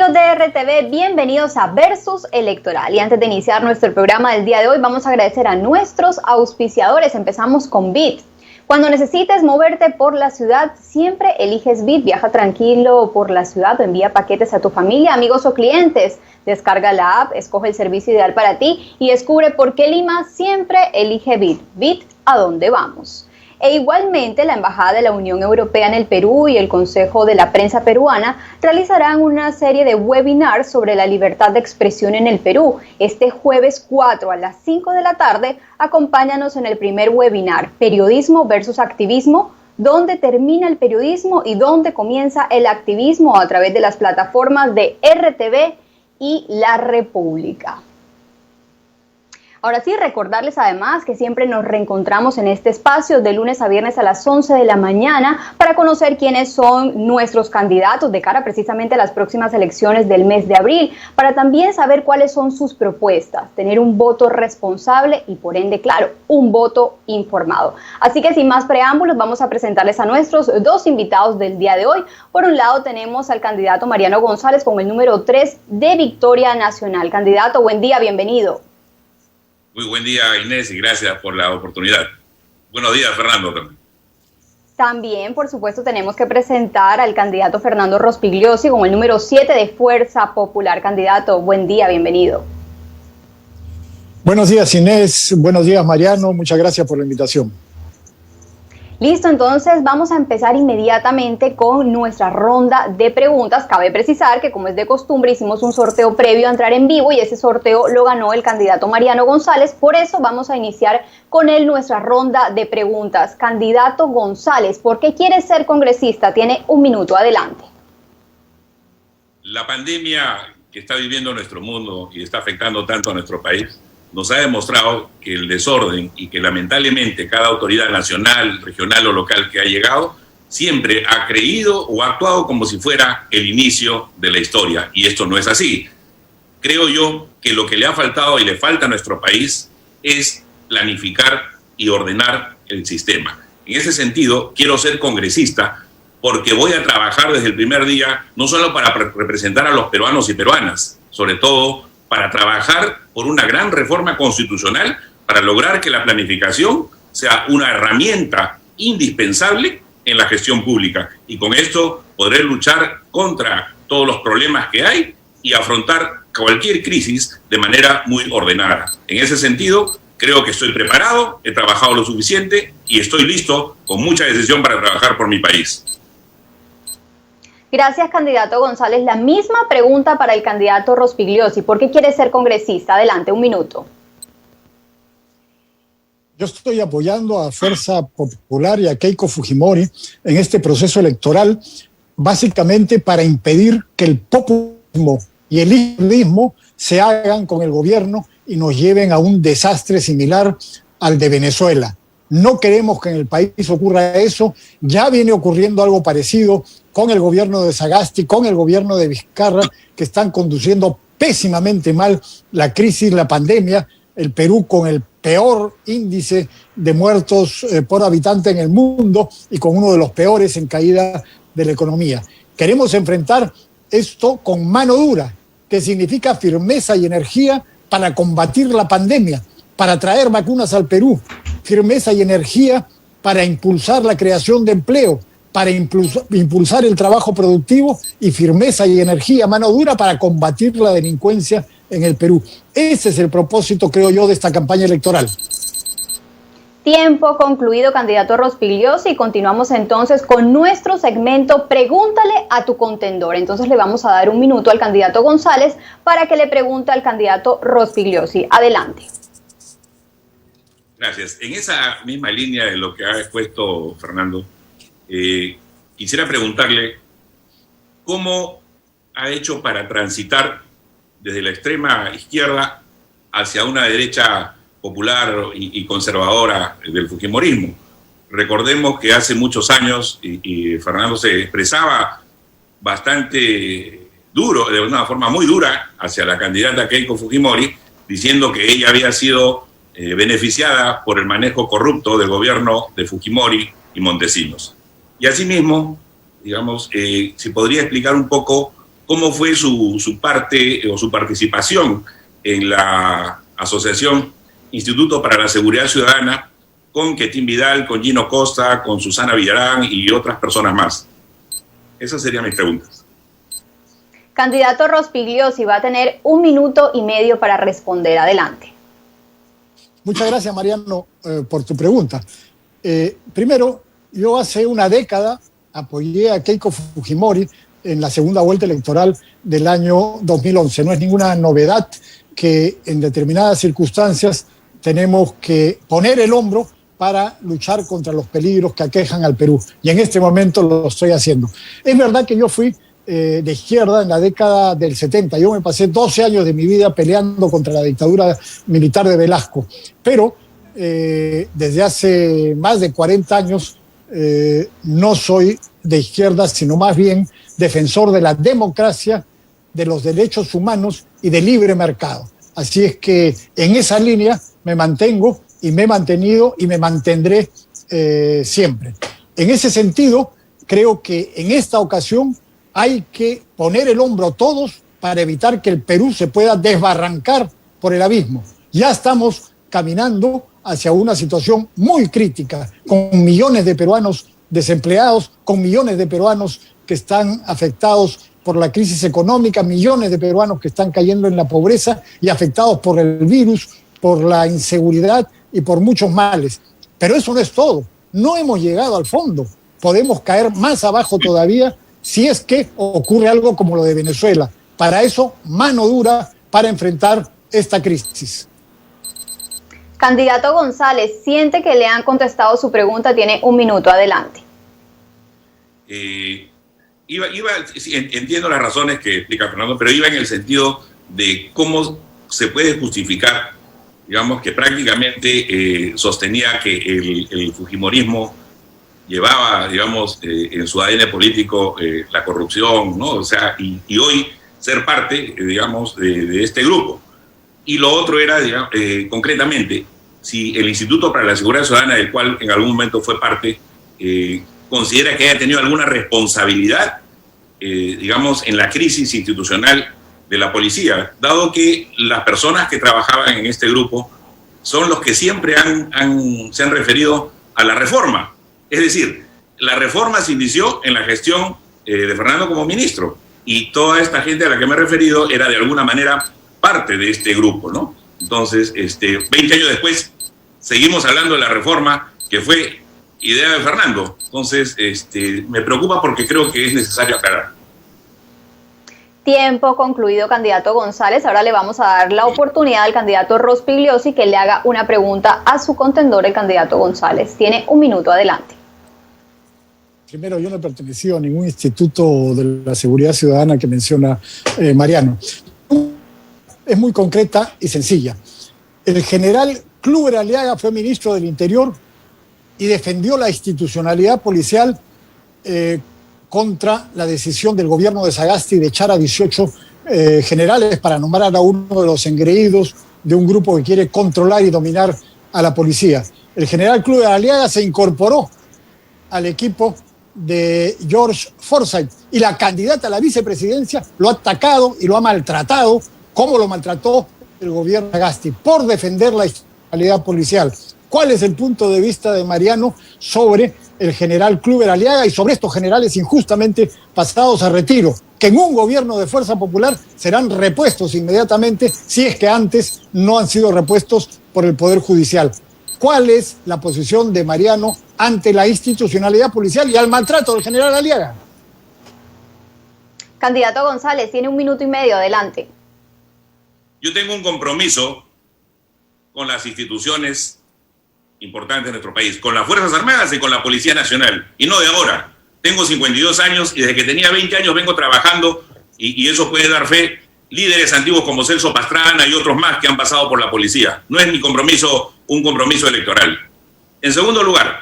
Amigos de RTV, bienvenidos a Versus Electoral. Y antes de iniciar nuestro programa del día de hoy, vamos a agradecer a nuestros auspiciadores. Empezamos con Bit. Cuando necesites moverte por la ciudad, siempre eliges Bit. Viaja tranquilo por la ciudad o envía paquetes a tu familia, amigos o clientes. Descarga la app, escoge el servicio ideal para ti y descubre por qué Lima siempre elige Bit. Bit, ¿a dónde vamos? E igualmente, la Embajada de la Unión Europea en el Perú y el Consejo de la Prensa Peruana realizarán una serie de webinars sobre la libertad de expresión en el Perú. Este jueves 4 a las 5 de la tarde, acompáñanos en el primer webinar, Periodismo versus Activismo, dónde termina el periodismo y dónde comienza el activismo, a través de las plataformas de RTV y La República. Ahora sí, recordarles además que siempre nos reencontramos en este espacio de lunes a viernes a las 11 de la mañana para conocer quiénes son nuestros candidatos de cara precisamente a las próximas elecciones del mes de abril, para también saber cuáles son sus propuestas, tener un voto responsable y por ende, claro, un voto informado. Así que sin más preámbulos, vamos a presentarles a nuestros dos invitados del día de hoy. Por un lado tenemos al candidato Mariano González con el número 3 de Victoria Nacional. Candidato, buen día, bienvenido. Muy buen día, Inés, y gracias por la oportunidad. Buenos días, Fernando. También, por supuesto, tenemos que presentar al candidato Fernando Rospigliosi con el número 7 de Fuerza Popular. Candidato, buen día, bienvenido. Buenos días, Inés. Buenos días, Mariano. Muchas gracias por la invitación. Listo, entonces vamos a empezar inmediatamente con nuestra ronda de preguntas. Cabe precisar que, como es de costumbre, hicimos un sorteo previo a entrar en vivo y ese sorteo lo ganó el candidato Mariano González. Por eso vamos a iniciar con él nuestra ronda de preguntas. Candidato González, ¿por qué quiere ser congresista? Tiene un minuto, adelante. La pandemia que está viviendo nuestro mundo y está afectando tanto a nuestro país nos ha demostrado que el desorden y que lamentablemente cada autoridad nacional, regional o local que ha llegado siempre ha creído o ha actuado como si fuera el inicio de la historia. Y esto no es así. Creo yo que lo que le ha faltado y le falta a nuestro país es planificar y ordenar el sistema. En ese sentido, quiero ser congresista porque voy a trabajar desde el primer día, no solo para representar a los peruanos y peruanas, sobre todo para trabajar por una gran reforma constitucional para lograr que la planificación sea una herramienta indispensable en la gestión pública. Y con esto podré luchar contra todos los problemas que hay y afrontar cualquier crisis de manera muy ordenada. En ese sentido, creo que estoy preparado, he trabajado lo suficiente y estoy listo con mucha decisión para trabajar por mi país. Gracias, candidato González. La misma pregunta para el candidato Rospigliosi. ¿Por qué quiere ser congresista? Adelante, un minuto. Yo estoy apoyando a Fuerza Popular y a Keiko Fujimori en este proceso electoral, básicamente para impedir que el populismo y el ismo se hagan con el gobierno y nos lleven a un desastre similar al de Venezuela. No queremos que en el país ocurra eso. Ya viene ocurriendo algo parecido con el gobierno de Sagasti, con el gobierno de Vizcarra, que están conduciendo pésimamente mal la crisis, la pandemia. El Perú con el peor índice de muertos por habitante en el mundo y con uno de los peores en caída de la economía. Queremos enfrentar esto con mano dura, que significa firmeza y energía para combatir la pandemia, para traer vacunas al Perú, firmeza y energía para impulsar la creación de empleo, para impulsar el trabajo productivo y firmeza y energía, mano dura para combatir la delincuencia en el Perú. Ese es el propósito, creo yo, de esta campaña electoral. Tiempo concluido, candidato Rospigliosi, y continuamos entonces con nuestro segmento Pregúntale a tu contendor. Entonces le vamos a dar un minuto al candidato González para que le pregunte al candidato Rospigliosi. Adelante. Gracias. En esa misma línea de lo que ha expuesto Fernando, quisiera preguntarle cómo ha hecho para transitar desde la extrema izquierda hacia una derecha popular y conservadora del fujimorismo. Recordemos que hace muchos años, y Fernando se expresaba bastante duro, de una forma muy dura, hacia la candidata Keiko Fujimori, diciendo que ella había sido beneficiada por el manejo corrupto del gobierno de Fujimori y Montesinos. Y asimismo, digamos, si podría explicar un poco cómo fue su parte o su participación en la asociación Instituto para la Seguridad Ciudadana con Quetín Vidal, con Gino Costa, con Susana Villarán y otras personas más. Esas serían mis preguntas. Candidato Rospigliosi va a tener 1 minuto y medio para responder. Adelante. Muchas gracias, Mariano, por tu pregunta. Primero, yo hace una década apoyé a Keiko Fujimori en la segunda vuelta electoral del año 2011. No es ninguna novedad que en determinadas circunstancias tenemos que poner el hombro para luchar contra los peligros que aquejan al Perú. Y en este momento lo estoy haciendo. Es verdad que yo fui de izquierda en la década del 70. Yo me pasé 12 años de mi vida peleando contra la dictadura militar de Velasco. Pero desde hace más de 40 años no soy de izquierda, sino más bien defensor de la democracia, de los derechos humanos y del libre mercado. Así es que en esa línea me mantengo y me he mantenido y me mantendré siempre. En ese sentido, creo que en esta ocasión hay que poner el hombro todos para evitar que el Perú se pueda desbarrancar por el abismo. Ya estamos caminando hacia una situación muy crítica, con millones de peruanos desempleados, con millones de peruanos que están afectados por la crisis económica, millones de peruanos que están cayendo en la pobreza y afectados por el virus, por la inseguridad y por muchos males. Pero eso no es todo. No hemos llegado al fondo. Podemos caer más abajo todavía si es que ocurre algo como lo de Venezuela. Para eso, mano dura para enfrentar esta crisis. Candidato González, ¿siente que le han contestado su pregunta? Tiene 1 minuto, adelante. Entiendo las razones que explica Fernando, pero iba en el sentido de cómo se puede justificar, digamos, que prácticamente sostenía que el fujimorismo llevaba, digamos, en su ADN político la corrupción, ¿no? O sea, y hoy ser parte, digamos, de este grupo. Y lo otro era, digamos, concretamente, si el Instituto para la Seguridad Ciudadana, del cual en algún momento fue parte, considera que haya tenido alguna responsabilidad, digamos, en la crisis institucional de la policía, dado que las personas que trabajaban en este grupo son los que siempre se han referido a la reforma. Es decir, la reforma se inició en la gestión de Fernando como ministro, y toda esta gente a la que me he referido era de alguna manera parte de este grupo, ¿no? Entonces, 20 años después, seguimos hablando de la reforma que fue idea de Fernando. Entonces, me preocupa porque creo que es necesario aclarar. Tiempo concluido, candidato González. Ahora le vamos a dar la oportunidad al candidato Rospigliosi que le haga una pregunta a su contendor, el candidato González. Tiene 1 minuto, adelante. Primero, yo no he pertenecido a ningún instituto de la seguridad ciudadana que menciona Mariano. Es muy concreta y sencilla. El general Kluber Aliaga fue ministro del Interior y defendió la institucionalidad policial contra la decisión del gobierno de Sagasti de echar a 18 generales para nombrar a uno de los engreídos de un grupo que quiere controlar y dominar a la policía. El general Kluber Aliaga se incorporó al equipo de George Forsyth y la candidata a la vicepresidencia lo ha atacado y lo ha maltratado, como lo maltrató el gobierno de Sagasti, por defender la institucionalidad policial. ¿Cuál es el punto de vista de Mariano sobre el general Kluber Aliaga y sobre estos generales injustamente pasados a retiro, que en un gobierno de Fuerza Popular serán repuestos inmediatamente si es que antes no han sido repuestos por el Poder Judicial? ¿Cuál es la posición de Mariano ante la institucionalidad policial y al maltrato del general Aliaga? Candidato González, tiene 1 minuto y medio, adelante. Yo tengo un compromiso con las instituciones importantes de nuestro país, con las Fuerzas Armadas y con la Policía Nacional, y no de ahora. Tengo 52 años y desde que tenía 20 años vengo trabajando, y eso puede dar fe, líderes antiguos como Celso Pastrana y otros más que han pasado por la policía. No es mi compromiso un compromiso electoral. En segundo lugar,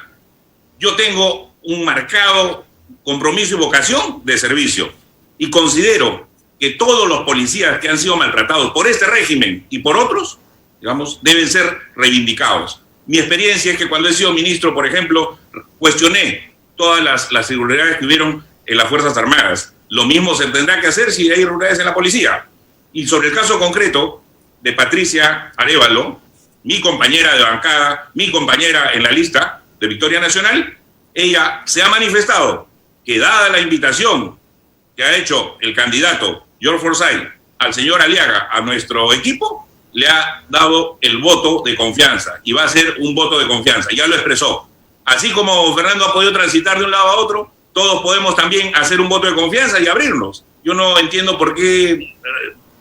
yo tengo un marcado compromiso y vocación de servicio, y considero que todos los policías que han sido maltratados por este régimen y por otros, digamos, deben ser reivindicados. Mi experiencia es que cuando he sido ministro, por ejemplo, cuestioné todas las irregularidades que hubieron en las Fuerzas Armadas. Lo mismo se tendrá que hacer si hay irregularidades en la policía. Y sobre el caso concreto de Patricia Arévalo, mi compañera de bancada, mi compañera en la lista de Victoria Nacional, ella se ha manifestado que, dada la invitación que ha hecho el candidato George Forsyth al señor Aliaga a nuestro equipo, le ha dado el voto de confianza y va a ser un voto de confianza, ya lo expresó. Así como Fernando ha podido transitar de un lado a otro, todos podemos también hacer un voto de confianza y abrirnos. Yo no entiendo por qué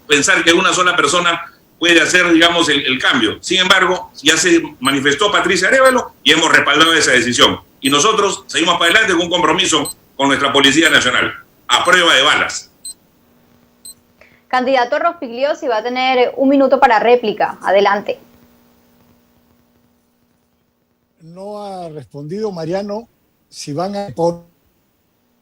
pensar que una sola persona puede hacer, digamos, el cambio. Sin embargo, ya se manifestó Patricia Arévalo y hemos respaldado esa decisión. Y nosotros seguimos para adelante con un compromiso con nuestra Policía Nacional, a prueba de balas. Candidato Rospigliosi va a tener un minuto para réplica. Adelante. No ha respondido Mariano si van a poner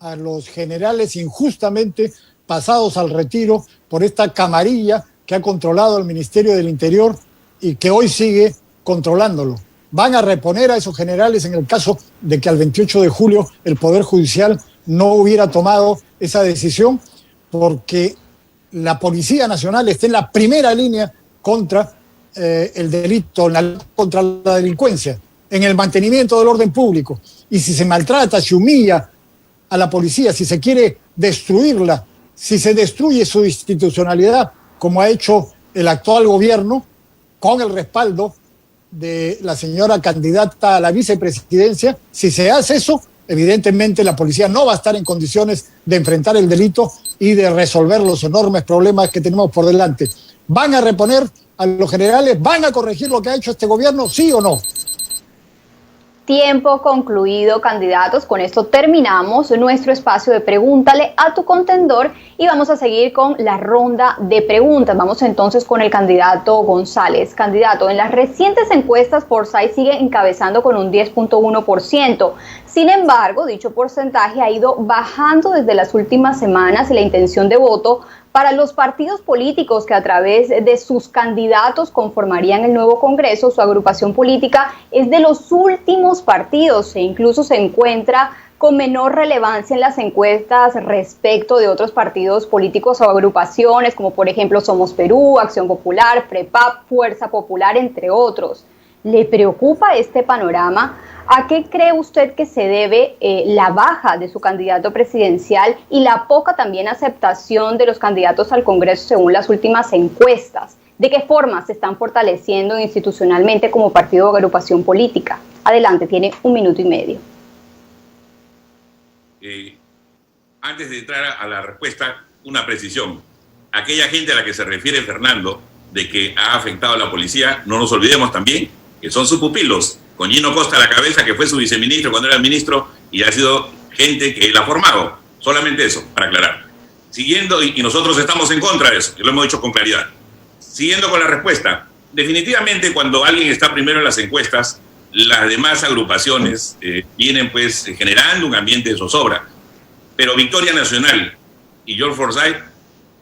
a los generales injustamente pasados al retiro por esta camarilla que ha controlado el Ministerio del Interior y que hoy sigue controlándolo. Van a reponer a esos generales en el caso de que al 28 de julio el Poder Judicial no hubiera tomado esa decisión, porque la Policía Nacional está en la primera línea contra el delito, contra la delincuencia, en el mantenimiento del orden público. Y si se maltrata, se humilla a la policía, si se quiere destruirla, si se destruye su institucionalidad, como ha hecho el actual gobierno, con el respaldo de la señora candidata a la vicepresidencia, si se hace eso, evidentemente la policía no va a estar en condiciones de enfrentar el delito y de resolver los enormes problemas que tenemos por delante. ¿Van a reponer a los generales? ¿Van a corregir lo que ha hecho este gobierno? ¿Sí o no? Tiempo concluido, candidatos. Con esto terminamos nuestro espacio de Pregúntale a tu contendor y vamos a seguir con la ronda de preguntas. Vamos entonces con el candidato González. Candidato, en las recientes encuestas Forsyth sigue encabezando con un 10.1%. Sin embargo, dicho porcentaje ha ido bajando desde las últimas semanas y la intención de voto para los partidos políticos que a través de sus candidatos conformarían el nuevo Congreso, su agrupación política es de los últimos partidos e incluso se encuentra con menor relevancia en las encuestas respecto de otros partidos políticos o agrupaciones, como por ejemplo Somos Perú, Acción Popular, FREPAP, Fuerza Popular, entre otros. ¿Le preocupa este panorama? ¿A qué cree usted que se debe la baja de su candidato presidencial y la poca también aceptación de los candidatos al Congreso según las últimas encuestas? ¿De qué forma se están fortaleciendo institucionalmente como partido o agrupación política? Adelante, tiene 1 minuto y medio. Antes de entrar a la respuesta, una precisión. Aquella gente a la que se refiere Fernando, de que ha afectado a la policía, no nos olvidemos también que son sus pupilos, con Gino Costa a la cabeza, que fue su viceministro cuando era ministro, y ha sido gente que él ha formado. Solamente eso, para aclarar. Siguiendo, y nosotros estamos en contra de eso, que lo hemos dicho con claridad. Siguiendo con la respuesta, definitivamente cuando alguien está primero en las encuestas, las demás agrupaciones vienen pues generando un ambiente de zozobra. Pero Victoria Nacional y George Forsyth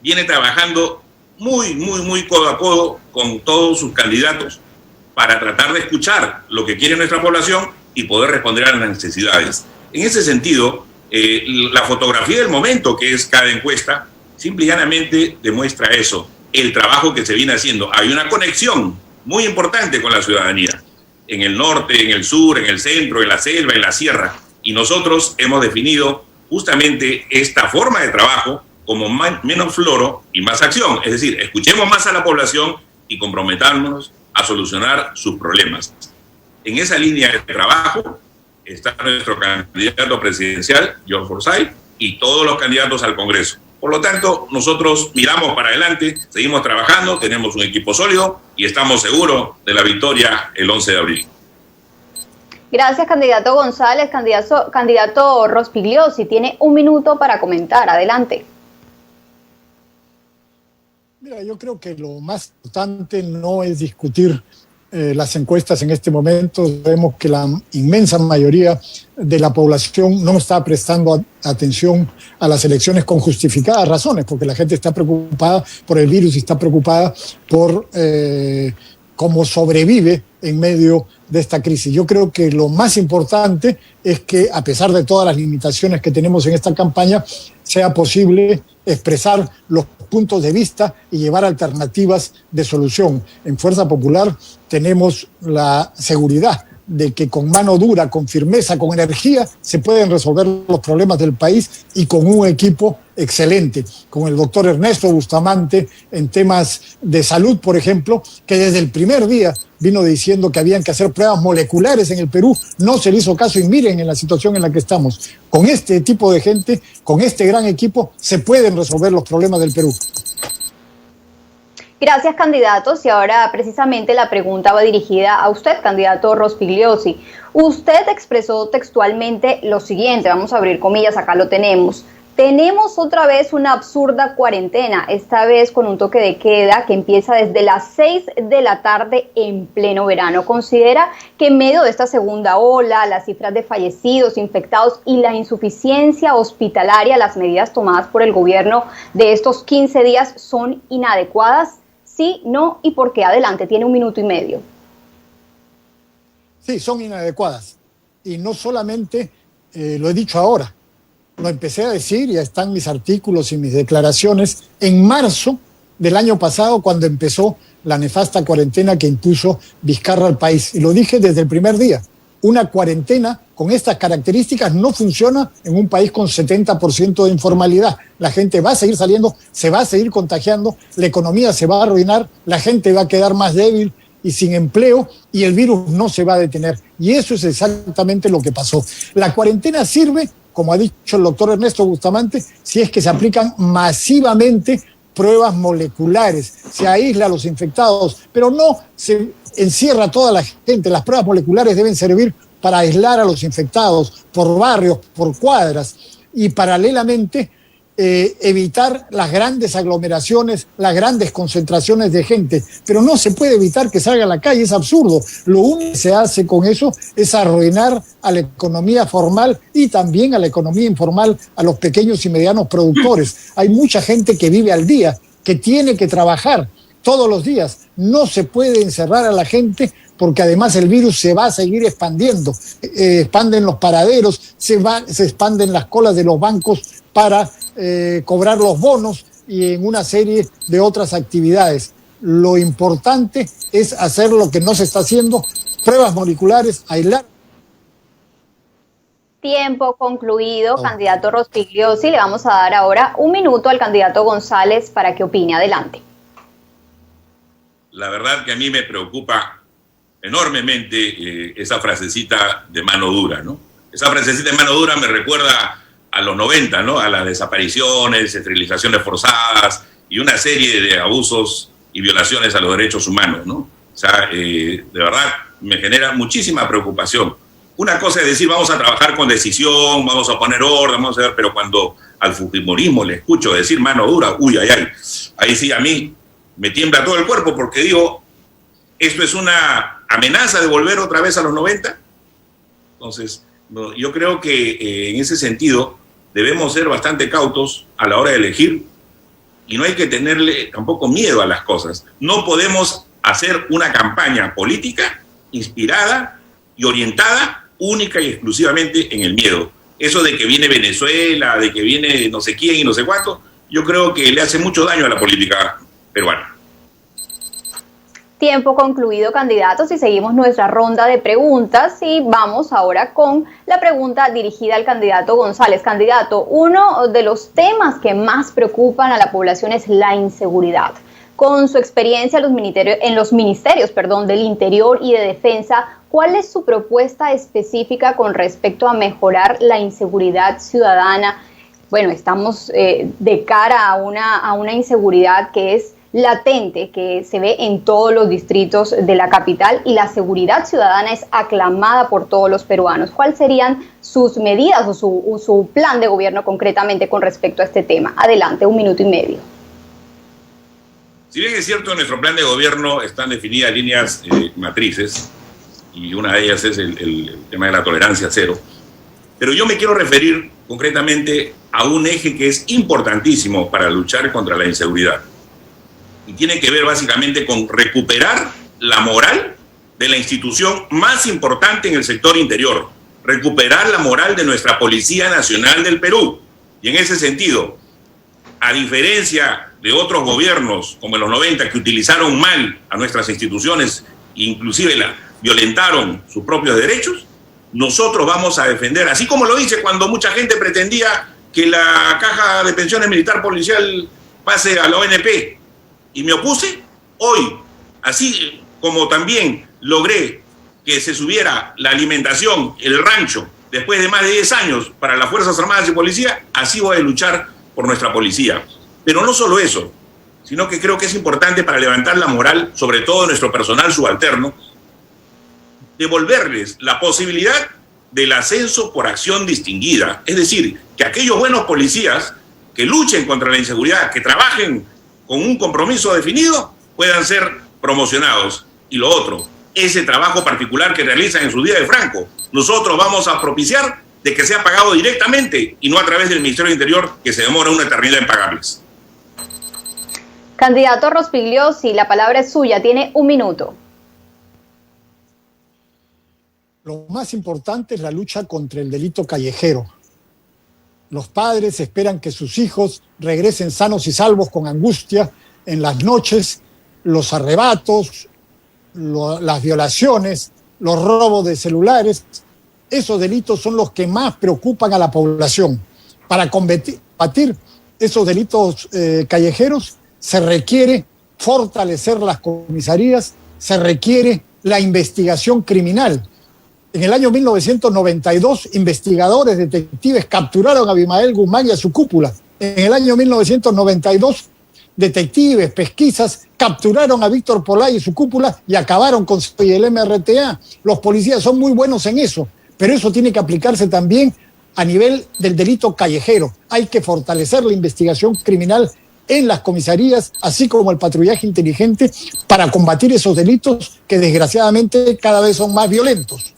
viene trabajando muy codo a codo con todos sus candidatos para tratar de escuchar lo que quiere nuestra población y poder responder a las necesidades. En ese sentido, la fotografía del momento, que es cada encuesta, simple y llanamente demuestra eso, el trabajo que se viene haciendo. Hay una conexión muy importante con la ciudadanía, en el norte, en el sur, en el centro, en la selva, en la sierra, y nosotros hemos definido justamente esta forma de trabajo como menos floro y más acción, es decir, escuchemos más a la población y comprometámonos a solucionar sus problemas. En esa línea de trabajo está nuestro candidato presidencial, George Forsyth, y todos los candidatos al Congreso. Por lo tanto, nosotros miramos para adelante, seguimos trabajando, tenemos un equipo sólido y estamos seguros de la victoria el 11 de abril. Gracias, candidato González. Candidato Rospigliosi, tiene 1 minuto para comentar. Adelante. Mira, yo creo que lo más importante no es discutir las encuestas en este momento. Vemos que la inmensa mayoría de la población no está prestando atención a las elecciones con justificadas razones, porque la gente está preocupada por el virus y está preocupada por cómo sobrevive en medio de esta crisis. Yo creo que lo más importante es que, a pesar de todas las limitaciones que tenemos en esta campaña, sea posible expresar los puntos de vista y llevar alternativas de solución. En Fuerza Popular tenemos la seguridad de que con mano dura, con firmeza, con energía, se pueden resolver los problemas del país, y con un equipo excelente, con el doctor Ernesto Bustamante en temas de salud, por ejemplo, que desde el primer día vino diciendo que habían que hacer pruebas moleculares en el Perú, no se le hizo caso, y miren en la situación en la que estamos. Con este tipo de gente, con este gran equipo, se pueden resolver los problemas del Perú. Gracias, candidatos. Y ahora precisamente la pregunta va dirigida a usted, candidato Rospigliosi. Usted expresó textualmente lo siguiente, vamos a abrir comillas, acá lo tenemos. Tenemos otra vez una absurda cuarentena, esta vez con un toque de queda que empieza desde las 6 de la tarde en pleno verano. ¿Considera que en medio de esta segunda ola, las cifras de fallecidos, infectados y la insuficiencia hospitalaria, las medidas tomadas por el gobierno de estos 15 días son inadecuadas? Sí, no, y por qué? Adelante, tiene 1 minuto y medio. Sí, son inadecuadas. Y no solamente lo he dicho ahora, lo empecé a decir, ya están mis artículos y mis declaraciones en marzo del año pasado, cuando empezó la nefasta cuarentena que impuso Vizcarra al país. Y lo dije desde el primer día. Una cuarentena con estas características no funciona en un país con 70% de informalidad. La gente va a seguir saliendo, se va a seguir contagiando, la economía se va a arruinar, la gente va a quedar más débil y sin empleo, y el virus no se va a detener. Y eso es exactamente lo que pasó. La cuarentena sirve, como ha dicho el doctor Ernesto Bustamante, si es que se aplican masivamente pruebas moleculares, se aísla a los infectados, pero no se encierra a toda la gente. Las pruebas moleculares deben servir para aislar a los infectados por barrios, por cuadras, y paralelamente evitar las grandes aglomeraciones, las grandes concentraciones de gente. Pero no se puede evitar que salga a la calle, es absurdo. Lo único que se hace con eso es arruinar a la economía formal y también a la economía informal, a los pequeños y medianos productores. Hay mucha gente que vive al día, que tiene que trabajar todos los días. No se puede encerrar a la gente, porque además el virus se va a seguir expandiendo. Expanden los paraderos, se expanden las colas de los bancos para cobrar los bonos y en una serie de otras actividades. Lo importante es hacer lo que no se está haciendo, pruebas moleculares, aislar. Tiempo concluido, candidato Rospigliosi. Le vamos a dar ahora 1 minuto al candidato González para que opine. Adelante. La verdad que a mí me preocupa enormemente esa frasecita de mano dura, ¿no? Esa frasecita de mano dura me recuerda a los 90, ¿no? A las desapariciones, esterilizaciones forzadas y una serie de abusos y violaciones a los derechos humanos, ¿no? O sea, de verdad me genera muchísima preocupación. Una cosa es decir, vamos a trabajar con decisión, vamos a poner orden, vamos a ver, pero cuando al fujimorismo le escucho decir mano dura, uy, ay, ay, ahí sí a mí me tiembla todo el cuerpo, porque digo, ¿esto es una amenaza de volver otra vez a los 90? Entonces, no, yo creo que en ese sentido debemos ser bastante cautos a la hora de elegir, y no hay que tenerle tampoco miedo a las cosas. No podemos hacer una campaña política inspirada y orientada única y exclusivamente en el miedo. Eso de que viene Venezuela, de que viene no sé quién y no sé cuánto, yo creo que le hace mucho daño a la política peruana. Tiempo concluido, candidatos, y seguimos nuestra ronda de preguntas y vamos ahora con la pregunta dirigida al candidato González. Candidato, uno de los temas que más preocupan a la población es la inseguridad. Con su experiencia en los ministerios del Interior y de Defensa, ¿cuál es su propuesta específica con respecto a mejorar la inseguridad ciudadana? Bueno, estamos de cara a una inseguridad que es latente, que se ve en todos los distritos de la capital, y la seguridad ciudadana es aclamada por todos los peruanos. ¿Cuáles serían sus medidas o su plan de gobierno concretamente con respecto a este tema? Adelante, 1 minuto y medio. Si bien es cierto, en nuestro plan de gobierno están definidas líneas matrices, y una de ellas es el tema de la tolerancia cero, pero yo me quiero referir concretamente a un eje que es importantísimo para luchar contra la inseguridad. Y tiene que ver básicamente con recuperar la moral de la institución más importante en el sector interior, recuperar la moral de nuestra Policía Nacional del Perú. Y en ese sentido, a diferencia de otros gobiernos como en los 90 que utilizaron mal a nuestras instituciones, inclusive violentaron sus propios derechos, nosotros vamos a defender, así como lo hice cuando mucha gente pretendía que la caja de pensiones militar policial pase a la ONP y me opuse. Hoy, así como también logré que se subiera la alimentación, el rancho, después de más de 10 años para las Fuerzas Armadas y Policía, así voy a luchar por nuestra policía. Pero no solo eso, sino que creo que es importante para levantar la moral, sobre todo de nuestro personal subalterno, devolverles la posibilidad del ascenso por acción distinguida. Es decir, que aquellos buenos policías que luchen contra la inseguridad, que trabajen con un compromiso definido, puedan ser promocionados. Y lo otro, ese trabajo particular que realizan en su día de Franco, nosotros vamos a propiciar de que sea pagado directamente y no a través del Ministerio del Interior, que se demora una eternidad en pagarles. Candidato Rospigliosi, la palabra es suya, tiene 1 minuto. Lo más importante es la lucha contra el delito callejero. Los padres esperan que sus hijos regresen sanos y salvos con angustia en las noches, los arrebatos, las violaciones, los robos de celulares. Esos delitos son los que más preocupan a la población. Para combatir esos delitos callejeros se requiere fortalecer las comisarías, se requiere la investigación criminal. En el año 1992, investigadores, detectives capturaron a Abimael Guzmán y a su cúpula. En el año 1992, detectives, pesquisas, capturaron a Víctor Polay y su cúpula y acabaron con el MRTA. Los policías son muy buenos en eso, pero eso tiene que aplicarse también a nivel del delito callejero. Hay que fortalecer la investigación criminal en las comisarías, así como el patrullaje inteligente, para combatir esos delitos que desgraciadamente cada vez son más violentos.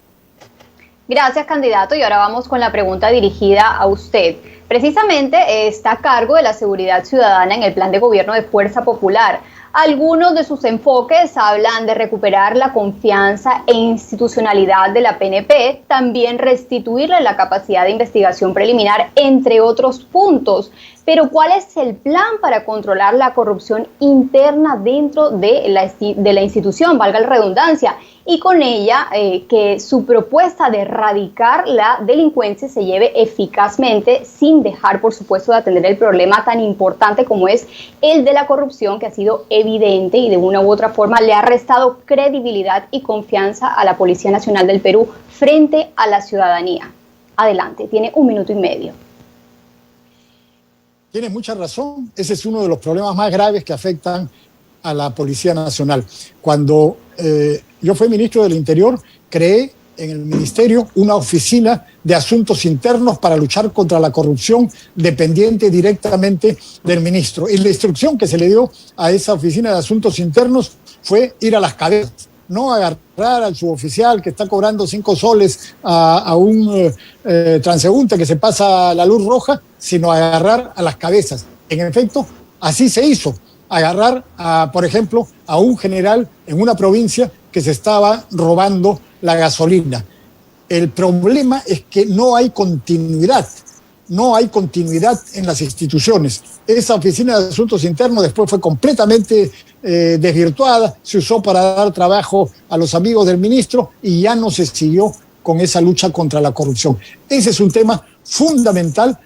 Gracias, candidato. Y ahora vamos con la pregunta dirigida a usted. Precisamente está a cargo de la seguridad ciudadana en el plan de gobierno de Fuerza Popular. Algunos de sus enfoques hablan de recuperar la confianza e institucionalidad de la PNP, también restituirle la capacidad de investigación preliminar, entre otros puntos. Pero ¿cuál es el plan para controlar la corrupción interna dentro de la institución, valga la redundancia? Y con ella que su propuesta de erradicar la delincuencia se lleve eficazmente, sin dejar, por supuesto, de atender el problema tan importante como es el de la corrupción, que ha sido evidente y de una u otra forma le ha restado credibilidad y confianza a la Policía Nacional del Perú frente a la ciudadanía. Adelante, tiene 1 minuto y medio. Tiene mucha razón. Ese es uno de los problemas más graves que afectan a la Policía Nacional. Cuando yo fui ministro del Interior, creé en el ministerio una oficina de asuntos internos para luchar contra la corrupción, dependiente directamente del ministro. Y la instrucción que se le dio a esa oficina de asuntos internos fue ir a las cabezas, no agarrar al suboficial que está cobrando 5 soles a un transeúnte que se pasa la luz roja, sino agarrar a las cabezas. En efecto, así se hizo. Agarrar, por ejemplo, a un general en una provincia que se estaba robando la gasolina. El problema es que no hay continuidad en las instituciones. Esa oficina de asuntos internos después fue completamente desvirtuada, se usó para dar trabajo a los amigos del ministro y ya no se siguió con esa lucha contra la corrupción. Ese es un tema fundamental,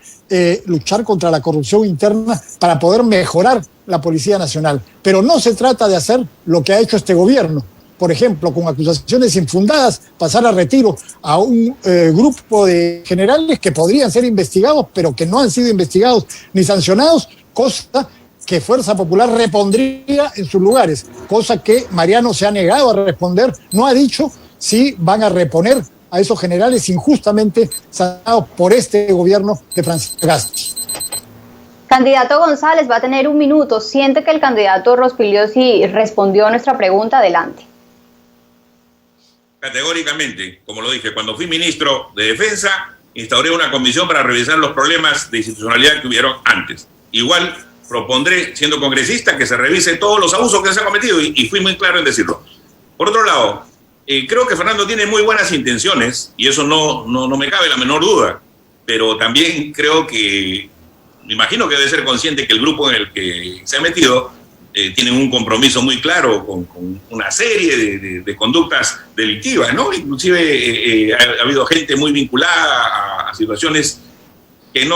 luchar contra la corrupción interna para poder mejorar la Policía Nacional. Pero no se trata de hacer lo que ha hecho este gobierno. Por ejemplo, con acusaciones infundadas, pasar a retiro a un grupo de generales que podrían ser investigados, pero que no han sido investigados ni sancionados, cosa que Fuerza Popular repondría en sus lugares, cosa que Mariano se ha negado a responder, no ha dicho si van a reponer a esos generales injustamente sancionados por este gobierno de Francisco Sagasti. Candidato González, va a tener 1 minuto. ¿Siente que el candidato Rospigliosi respondió a nuestra pregunta? Adelante. Categóricamente, como lo dije, cuando fui ministro de Defensa, instauré una comisión para revisar los problemas de institucionalidad que hubieron antes. Igual propondré, siendo congresista, que se revise todos los abusos que se han cometido y fui muy claro en decirlo. Por otro lado, creo que Fernando tiene muy buenas intenciones y eso no me cabe la menor duda, pero también creo que, me imagino que debe ser consciente que el grupo en el que se ha metido tienen un compromiso muy claro con una serie de conductas delictivas, ¿no? Inclusive ha habido gente muy vinculada a situaciones que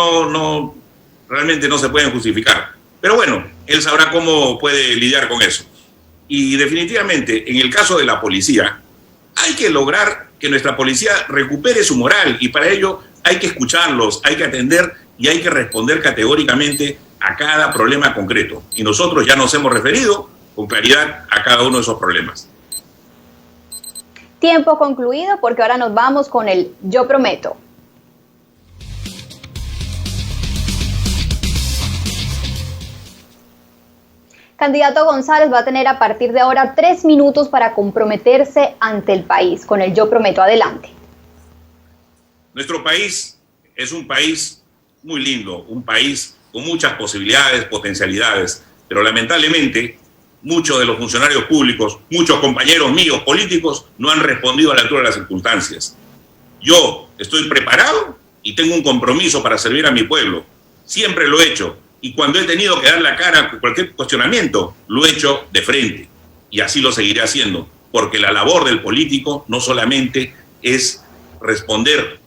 realmente no se pueden justificar. Pero bueno, él sabrá cómo puede lidiar con eso. Y definitivamente, en el caso de la policía, hay que lograr que nuestra policía recupere su moral y para ello hay que escucharlos, hay que atender y hay que responder categóricamente a cada problema concreto. Y nosotros ya nos hemos referido con claridad a cada uno de esos problemas. Tiempo concluido porque ahora nos vamos con el Yo Prometo. Candidato González va a tener a partir de ahora 3 minutos para comprometerse ante el país con el Yo Prometo. Adelante. Nuestro país es un país muy lindo, un país con muchas posibilidades, potencialidades, pero lamentablemente muchos de los funcionarios públicos, muchos compañeros míos políticos no han respondido a la altura de las circunstancias. Yo estoy preparado y tengo un compromiso para servir a mi pueblo. Siempre lo he hecho y cuando he tenido que dar la cara a cualquier cuestionamiento, lo he hecho de frente y así lo seguiré haciendo, porque la labor del político no solamente es responder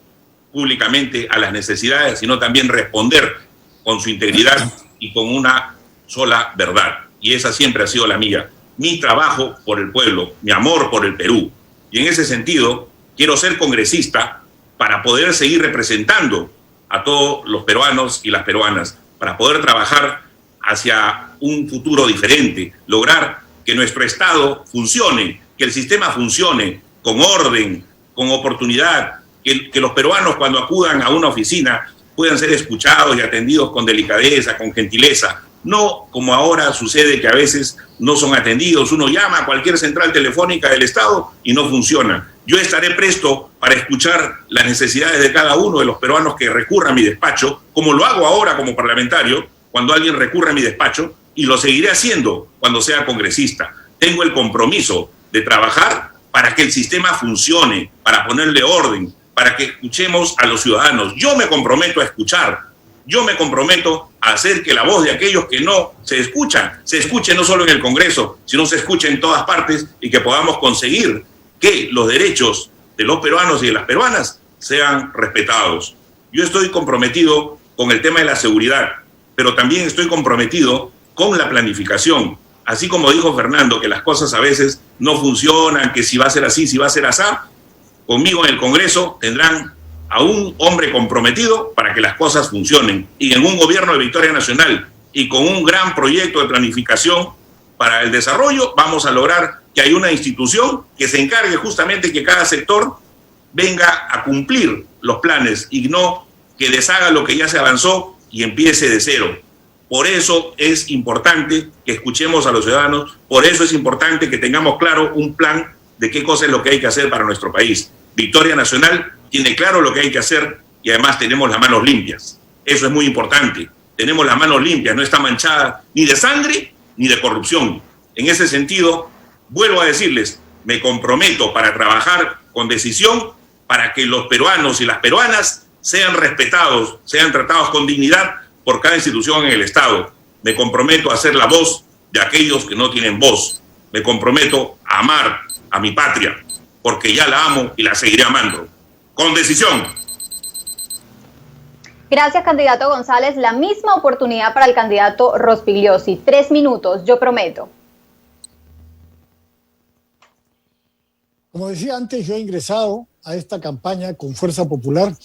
públicamente a las necesidades, sino también responder con su integridad y con una sola verdad. Y esa siempre ha sido la mía. Mi trabajo por el pueblo, mi amor por el Perú. Y en ese sentido, quiero ser congresista para poder seguir representando a todos los peruanos y las peruanas, para poder trabajar hacia un futuro diferente, lograr que nuestro Estado funcione, que el sistema funcione con orden, con oportunidad, que los peruanos cuando acudan a una oficina puedan ser escuchados y atendidos con delicadeza, con gentileza, no como ahora sucede que a veces no son atendidos, uno llama a cualquier central telefónica del Estado y no funciona. Yo estaré presto para escuchar las necesidades de cada uno de los peruanos que recurra a mi despacho, como lo hago ahora como parlamentario, cuando alguien recurre a mi despacho, y lo seguiré haciendo cuando sea congresista. Tengo el compromiso de trabajar para que el sistema funcione, para ponerle orden, para que escuchemos a los ciudadanos. Yo me comprometo a escuchar, yo me comprometo a hacer que la voz de aquellos que no se escuche no solo en el Congreso, sino se escuche en todas partes y que podamos conseguir que los derechos de los peruanos y de las peruanas sean respetados. Yo estoy comprometido con el tema de la seguridad, pero también estoy comprometido con la planificación. Así como dijo Fernando, que las cosas a veces no funcionan, que si va a ser así, si va a ser así, conmigo en el Congreso tendrán a un hombre comprometido para que las cosas funcionen. Y en un gobierno de Victoria Nacional y con un gran proyecto de planificación para el desarrollo, vamos a lograr que haya una institución que se encargue justamente que cada sector venga a cumplir los planes y no que deshaga lo que ya se avanzó y empiece de cero. Por eso es importante que escuchemos a los ciudadanos, por eso es importante que tengamos claro un plan de qué cosa es lo que hay que hacer para nuestro país. Victoria Nacional tiene claro lo que hay que hacer y además tenemos las manos limpias. Eso es muy importante. Tenemos las manos limpias, no está manchada ni de sangre ni de corrupción. En ese sentido, vuelvo a decirles, me comprometo para trabajar con decisión para que los peruanos y las peruanas sean respetados, sean tratados con dignidad por cada institución en el Estado. Me comprometo a ser la voz de aquellos que no tienen voz. Me comprometo a amar a mi patria, porque ya la amo y la seguiré amando. Con decisión. Gracias, candidato González. La misma oportunidad para el candidato Rospigliosi. 3 minutos, yo prometo. Como decía antes, yo he ingresado a esta campaña con Fuerza Popular,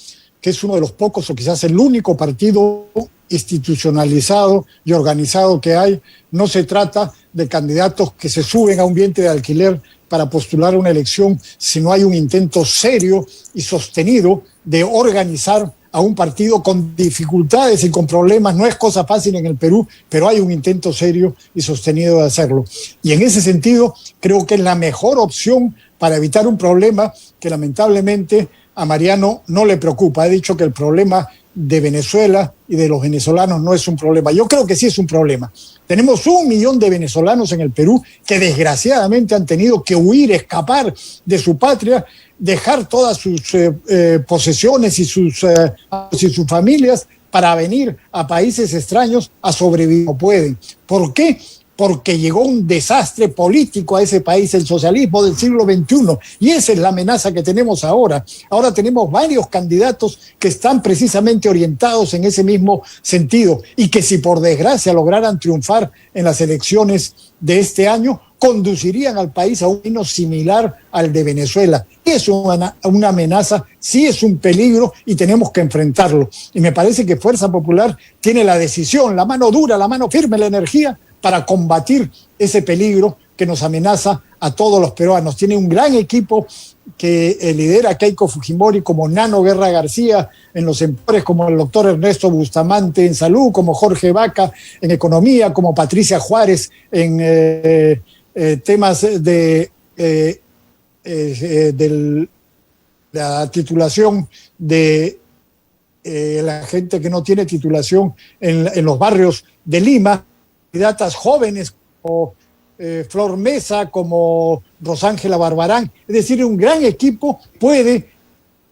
que es uno de los pocos o quizás el único partido institucionalizado y organizado que hay. No se trata de candidatos que se suben a un vientre de alquiler para postular una elección, sino hay un intento serio y sostenido de organizar a un partido con dificultades y con problemas. No es cosa fácil en el Perú, pero hay un intento serio y sostenido de hacerlo. Y en ese sentido, creo que es la mejor opción para evitar un problema que lamentablemente a Mariano no le preocupa. Ha dicho que el problema de Venezuela y de los venezolanos no es un problema. Yo creo que sí es un problema. Tenemos 1 millón de venezolanos en el Perú que desgraciadamente han tenido que huir, escapar de su patria, dejar todas sus posesiones y sus familias para venir a países extraños a sobrevivir. No pueden. ¿Por qué? Porque llegó un desastre político a ese país, el socialismo del siglo XXI, y esa es la amenaza que tenemos ahora. Ahora tenemos varios candidatos que están precisamente orientados en ese mismo sentido, y que si por desgracia lograran triunfar en las elecciones de este año, conducirían al país a un camino similar al de Venezuela. Es una amenaza, sí es un peligro y tenemos que enfrentarlo. Y me parece que Fuerza Popular tiene la decisión, la mano dura, la mano firme, la energía para combatir ese peligro que nos amenaza a todos los peruanos. Tiene un gran equipo que lidera Keiko Fujimori, como Nano Guerra García en los empores, como el doctor Ernesto Bustamante en salud, como Jorge Vaca en economía, como Patricia Juárez en temas de la titulación de la gente que no tiene titulación en los barrios de Lima, candidatas jóvenes como Flor Mesa, como Rosángela Barbarán. Es decir, un gran equipo puede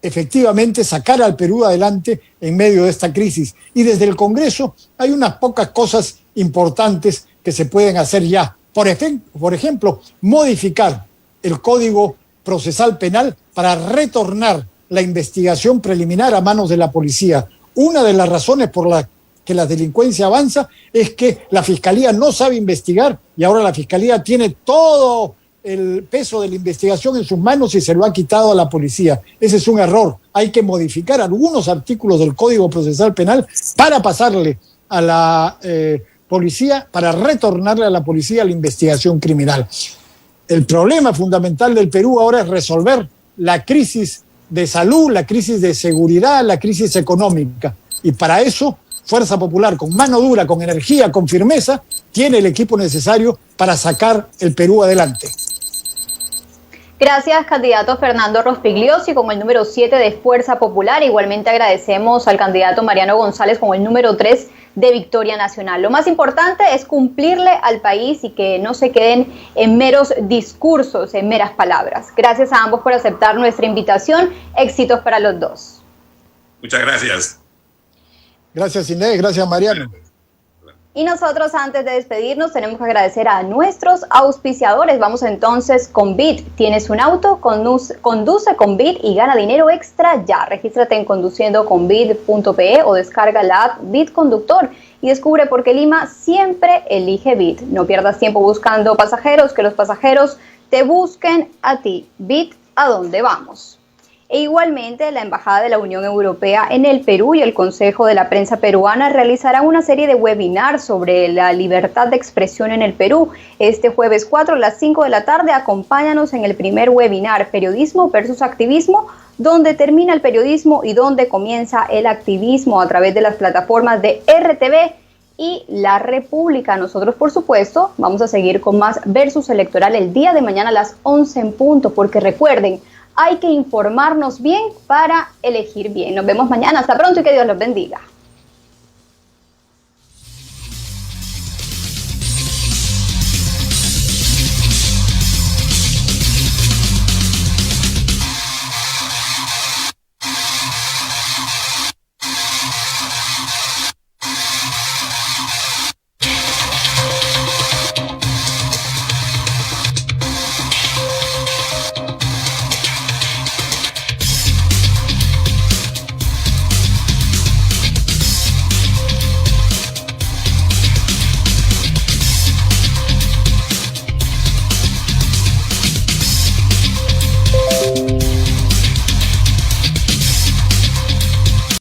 efectivamente sacar al Perú adelante en medio de esta crisis. Y desde el Congreso hay unas pocas cosas importantes que se pueden hacer ya. Por ejemplo, modificar el Código Procesal Penal para retornar la investigación preliminar a manos de la policía. Una de las razones por las que la delincuencia avanza es que la Fiscalía no sabe investigar y ahora la Fiscalía tiene todo el peso de la investigación en sus manos y se lo ha quitado a la policía. Ese es un error. Hay que modificar algunos artículos del Código Procesal Penal para pasarle a la policía, para retornarle a la policía la investigación criminal. El problema fundamental del Perú ahora es resolver la crisis de salud, la crisis de seguridad, la crisis económica. Y para eso, Fuerza Popular, con mano dura, con energía, con firmeza, tiene el equipo necesario para sacar el Perú adelante. Gracias, candidato Fernando Rospigliosi con el número 7 de Fuerza Popular. Igualmente agradecemos al candidato Mariano González con el número 3 de Victoria Nacional. Lo más importante es cumplirle al país y que no se queden en meros discursos, en meras palabras. Gracias a ambos por aceptar nuestra invitación. Éxitos para los dos. Muchas gracias. Gracias, Inés. Gracias, Mariano. Y nosotros, antes de despedirnos, tenemos que agradecer a nuestros auspiciadores. Vamos entonces con Bit. ¿Tienes un auto? Conduce con Bit y gana dinero extra ya. Regístrate en conduciendoconbit.pe o descarga la app Bit Conductor y descubre por qué Lima siempre elige Bit. No pierdas tiempo buscando pasajeros, que los pasajeros te busquen a ti. Bit, ¿a dónde vamos? E igualmente, la Embajada de la Unión Europea en el Perú y el Consejo de la Prensa Peruana realizarán una serie de webinars sobre la libertad de expresión en el Perú. Este jueves 4 a las 5 de la tarde, acompáñanos en el primer webinar, Periodismo versus Activismo, donde termina el periodismo y donde comienza el activismo a través de las plataformas de RTV y La República. Nosotros, por supuesto, vamos a seguir con más Versus Electoral el día de mañana a las 11 en punto, porque recuerden, hay que informarnos bien para elegir bien. Nos vemos mañana. Hasta pronto y que Dios los bendiga.